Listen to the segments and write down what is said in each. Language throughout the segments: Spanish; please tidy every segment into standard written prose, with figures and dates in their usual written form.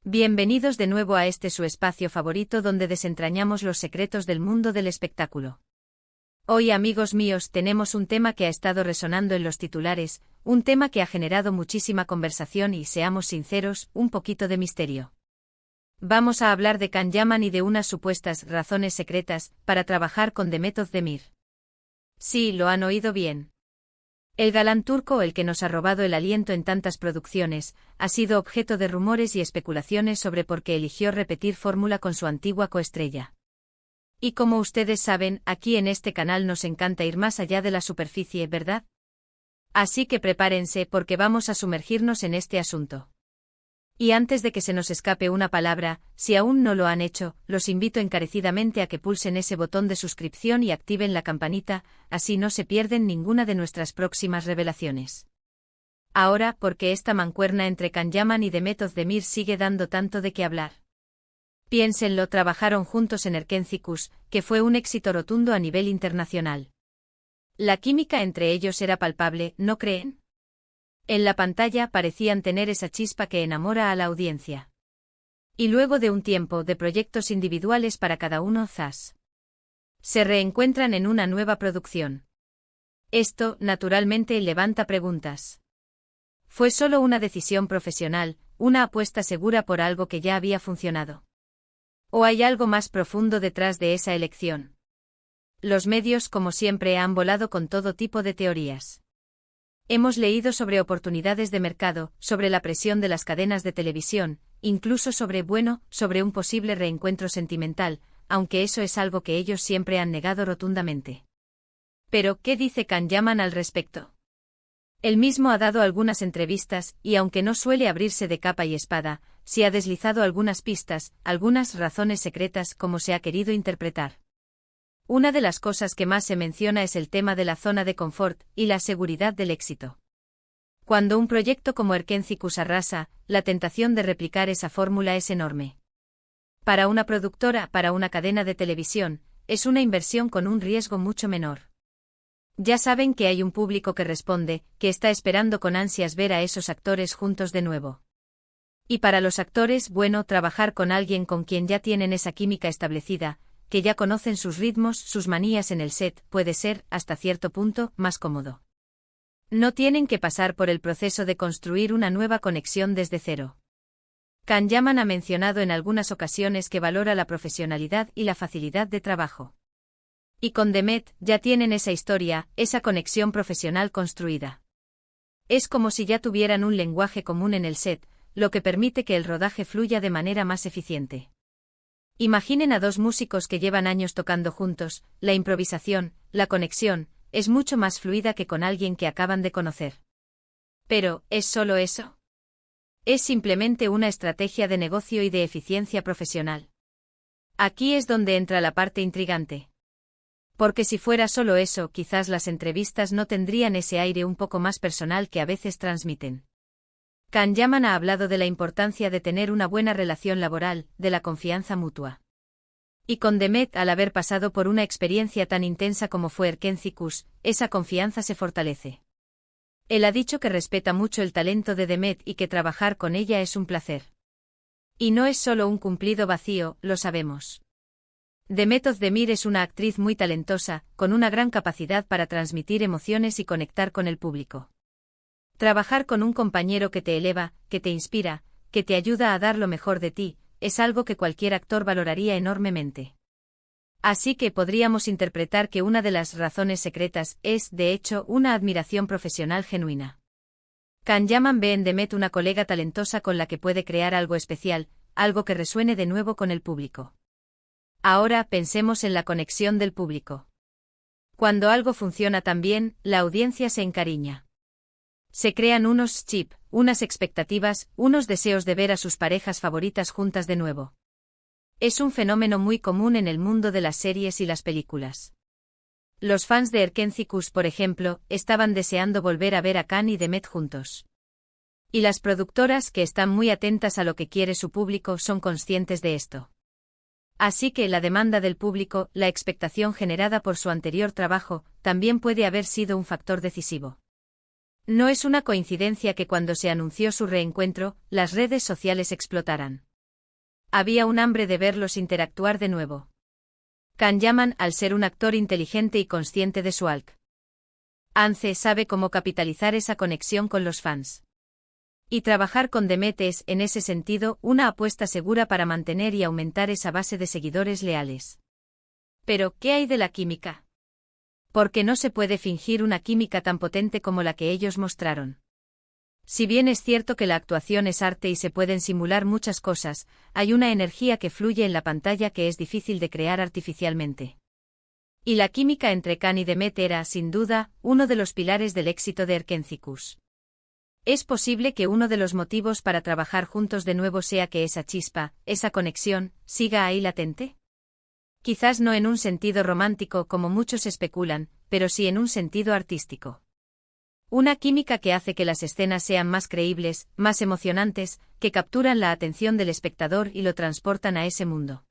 Bienvenidos de nuevo a este su espacio favorito donde desentrañamos los secretos del mundo del espectáculo. Hoy, amigos míos, tenemos un tema que ha estado resonando en los titulares, un tema que ha generado muchísima conversación y, seamos sinceros, un poquito de misterio. Vamos a hablar de Can Yaman y de unas supuestas razones secretas para trabajar con Demet Özdemir. Sí, lo han oído bien. El galán turco, el que nos ha robado el aliento en tantas producciones, ha sido objeto de rumores y especulaciones sobre por qué eligió repetir fórmula con su antigua coestrella. Y como ustedes saben, aquí en este canal nos encanta ir más allá de la superficie, ¿verdad? Así que prepárense porque vamos a sumergirnos en este asunto. Y antes de que se nos escape una palabra, si aún no lo han hecho, los invito encarecidamente a que pulsen ese botón de suscripción y activen la campanita, así no se pierden ninguna de nuestras próximas revelaciones. Ahora, ¿por qué esta mancuerna entre Can Yaman y Demet Özdemir sigue dando tanto de qué hablar? Piénsenlo, trabajaron juntos en Erkenzikuş, que fue un éxito rotundo a nivel internacional. La química entre ellos era palpable, ¿no creen? En la pantalla parecían tener esa chispa que enamora a la audiencia. Y luego de un tiempo de proyectos individuales para cada uno, ¡zas!, se reencuentran en una nueva producción. Esto, naturalmente, levanta preguntas. ¿Fue solo una decisión profesional, una apuesta segura por algo que ya había funcionado? ¿O hay algo más profundo detrás de esa elección? Los medios, como siempre, han volado con todo tipo de teorías. Hemos leído sobre oportunidades de mercado, sobre la presión de las cadenas de televisión, incluso sobre un posible reencuentro sentimental, aunque eso es algo que ellos siempre han negado rotundamente. Pero, ¿qué dice Can Yaman al respecto? Él mismo ha dado algunas entrevistas, y aunque no suele abrirse de capa y espada, sí ha deslizado algunas pistas, algunas razones secretas como se ha querido interpretar. Una de las cosas que más se menciona es el tema de la zona de confort y la seguridad del éxito. Cuando un proyecto como Erkenzikuş arrasa, la tentación de replicar esa fórmula es enorme. Para una productora, para una cadena de televisión, es una inversión con un riesgo mucho menor. Ya saben que hay un público que responde, que está esperando con ansias ver a esos actores juntos de nuevo. Y para los actores, trabajar con alguien con quien ya tienen esa química establecida, que ya conocen sus ritmos, sus manías en el set, puede ser, hasta cierto punto, más cómodo. No tienen que pasar por el proceso de construir una nueva conexión desde cero. Can Yaman ha mencionado en algunas ocasiones que valora la profesionalidad y la facilidad de trabajo. Y con Demet, ya tienen esa historia, esa conexión profesional construida. Es como si ya tuvieran un lenguaje común en el set, lo que permite que el rodaje fluya de manera más eficiente. Imaginen a dos músicos que llevan años tocando juntos, la improvisación, la conexión, es mucho más fluida que con alguien que acaban de conocer. Pero, ¿es solo eso? Es simplemente una estrategia de negocio y de eficiencia profesional. Aquí es donde entra la parte intrigante. Porque si fuera solo eso, quizás las entrevistas no tendrían ese aire un poco más personal que a veces transmiten. Can Yaman ha hablado de la importancia de tener una buena relación laboral, de la confianza mutua. Y con Demet, al haber pasado por una experiencia tan intensa como fue Erkenzikuş, esa confianza se fortalece. Él ha dicho que respeta mucho el talento de Demet y que trabajar con ella es un placer. Y no es solo un cumplido vacío, lo sabemos. Demet Özdemir es una actriz muy talentosa, con una gran capacidad para transmitir emociones y conectar con el público. Trabajar con un compañero que te eleva, que te inspira, que te ayuda a dar lo mejor de ti, es algo que cualquier actor valoraría enormemente. Así que podríamos interpretar que una de las razones secretas es, de hecho, una admiración profesional genuina. Can Yaman ve en Demet una colega talentosa con la que puede crear algo especial, algo que resuene de nuevo con el público. Ahora pensemos en la conexión del público. Cuando algo funciona tan bien, la audiencia se encariña. Se crean unos chips, unas expectativas, unos deseos de ver a sus parejas favoritas juntas de nuevo. Es un fenómeno muy común en el mundo de las series y las películas. Los fans de Erkenzikuş, por ejemplo, estaban deseando volver a ver a Can y Demet juntos. Y las productoras, que están muy atentas a lo que quiere su público, son conscientes de esto. Así que la demanda del público, la expectación generada por su anterior trabajo, también puede haber sido un factor decisivo. No es una coincidencia que cuando se anunció su reencuentro, las redes sociales explotaran. Había un hambre de verlos interactuar de nuevo. Kan-Yaman, al ser un actor inteligente y consciente de su alcance, sabe cómo capitalizar esa conexión con los fans. Y trabajar con Demet es, en ese sentido, una apuesta segura para mantener y aumentar esa base de seguidores leales. Pero, ¿qué hay de la química? Porque no se puede fingir una química tan potente como la que ellos mostraron. Si bien es cierto que la actuación es arte y se pueden simular muchas cosas, hay una energía que fluye en la pantalla que es difícil de crear artificialmente. Y la química entre Kan y Demet era, sin duda, uno de los pilares del éxito de Erkentzikos. Es posible que uno de los motivos para trabajar juntos de nuevo sea que esa chispa, esa conexión, siga ahí latente. Quizás no en un sentido romántico como muchos especulan, pero sí en un sentido artístico. Una química que hace que las escenas sean más creíbles, más emocionantes, que capturan la atención del espectador y lo transportan a ese mundo.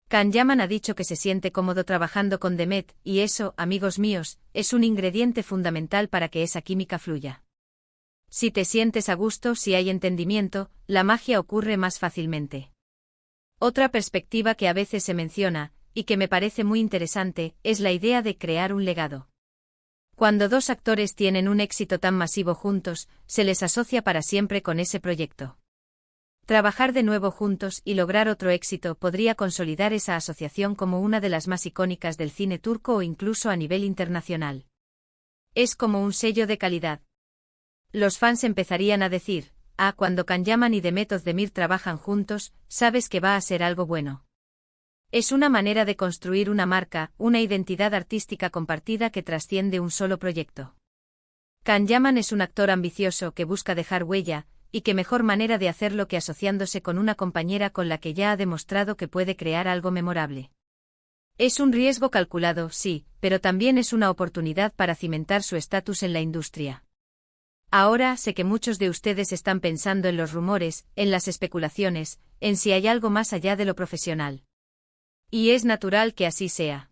Kan-Yaman ha dicho que se siente cómodo trabajando con Demet, y eso, amigos míos, es un ingrediente fundamental para que esa química fluya. Si te sientes a gusto, si hay entendimiento, la magia ocurre más fácilmente. Otra perspectiva que a veces se menciona, y que me parece muy interesante, es la idea de crear un legado. Cuando dos actores tienen un éxito tan masivo juntos, se les asocia para siempre con ese proyecto. Trabajar de nuevo juntos y lograr otro éxito podría consolidar esa asociación como una de las más icónicas del cine turco o incluso a nivel internacional. Es como un sello de calidad. Los fans empezarían a decir, cuando Kan-Yaman y Demet Özdemir trabajan juntos, sabes que va a ser algo bueno. Es una manera de construir una marca, una identidad artística compartida que trasciende un solo proyecto. Kan-Yaman es un actor ambicioso que busca dejar huella, y qué mejor manera de hacerlo que asociándose con una compañera con la que ya ha demostrado que puede crear algo memorable. Es un riesgo calculado, sí, pero también es una oportunidad para cimentar su estatus en la industria. Ahora sé que muchos de ustedes están pensando en los rumores, en las especulaciones, en si hay algo más allá de lo profesional. Y es natural que así sea.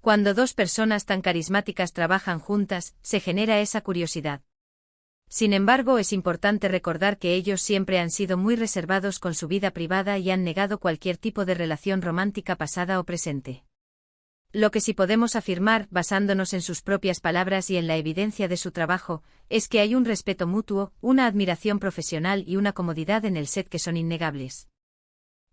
Cuando dos personas tan carismáticas trabajan juntas, se genera esa curiosidad. Sin embargo, es importante recordar que ellos siempre han sido muy reservados con su vida privada y han negado cualquier tipo de relación romántica pasada o presente. Lo que sí podemos afirmar, basándonos en sus propias palabras y en la evidencia de su trabajo, es que hay un respeto mutuo, una admiración profesional y una comodidad en el set que son innegables.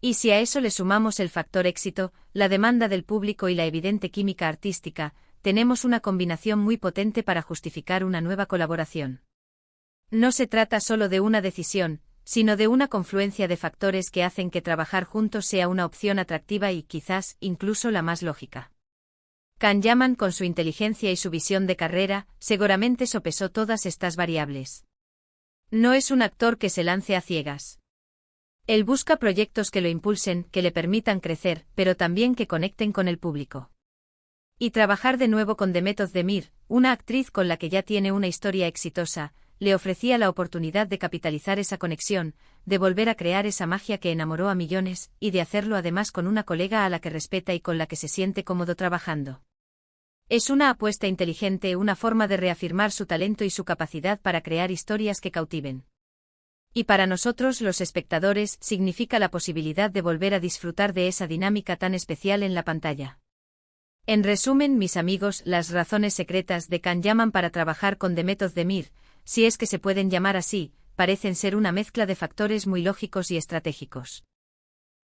Y si a eso le sumamos el factor éxito, la demanda del público y la evidente química artística, tenemos una combinación muy potente para justificar una nueva colaboración. No se trata solo de una decisión, sino de una confluencia de factores que hacen que trabajar juntos sea una opción atractiva y quizás, incluso la más lógica. Kan-Yaman, con su inteligencia y su visión de carrera, seguramente sopesó todas estas variables. No es un actor que se lance a ciegas. Él busca proyectos que lo impulsen, que le permitan crecer, pero también que conecten con el público. Y trabajar de nuevo con Demet Özdemir, una actriz con la que ya tiene una historia exitosa, le ofrecía la oportunidad de capitalizar esa conexión, de volver a crear esa magia que enamoró a millones, y de hacerlo además con una colega a la que respeta y con la que se siente cómodo trabajando. Es una apuesta inteligente, una forma de reafirmar su talento y su capacidad para crear historias que cautiven. Y para nosotros, los espectadores, significa la posibilidad de volver a disfrutar de esa dinámica tan especial en la pantalla. En resumen, mis amigos, las razones secretas de Kan-Yaman para trabajar con Demet Özdemir, si es que se pueden llamar así, parecen ser una mezcla de factores muy lógicos y estratégicos.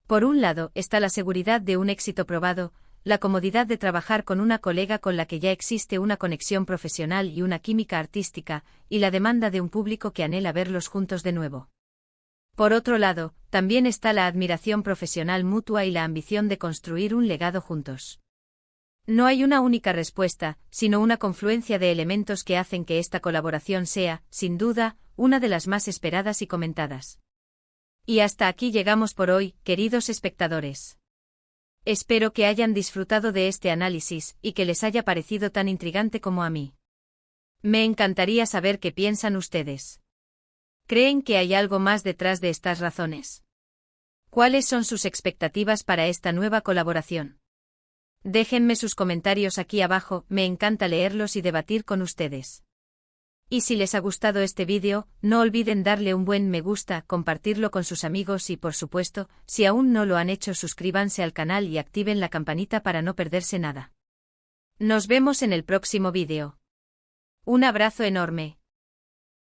Por un lado, está la seguridad de un éxito probado, la comodidad de trabajar con una colega con la que ya existe una conexión profesional y una química artística, y la demanda de un público que anhela verlos juntos de nuevo. Por otro lado, también está la admiración profesional mutua y la ambición de construir un legado juntos. No hay una única respuesta, sino una confluencia de elementos que hacen que esta colaboración sea, sin duda, una de las más esperadas y comentadas. Y hasta aquí llegamos por hoy, queridos espectadores. Espero que hayan disfrutado de este análisis y que les haya parecido tan intrigante como a mí. Me encantaría saber qué piensan ustedes. ¿Creen que hay algo más detrás de estas razones? ¿Cuáles son sus expectativas para esta nueva colaboración? Déjenme sus comentarios aquí abajo, me encanta leerlos y debatir con ustedes. Y si les ha gustado este vídeo, no olviden darle un buen me gusta, compartirlo con sus amigos y por supuesto, si aún no lo han hecho suscríbanse al canal y activen la campanita para no perderse nada. Nos vemos en el próximo vídeo. Un abrazo enorme.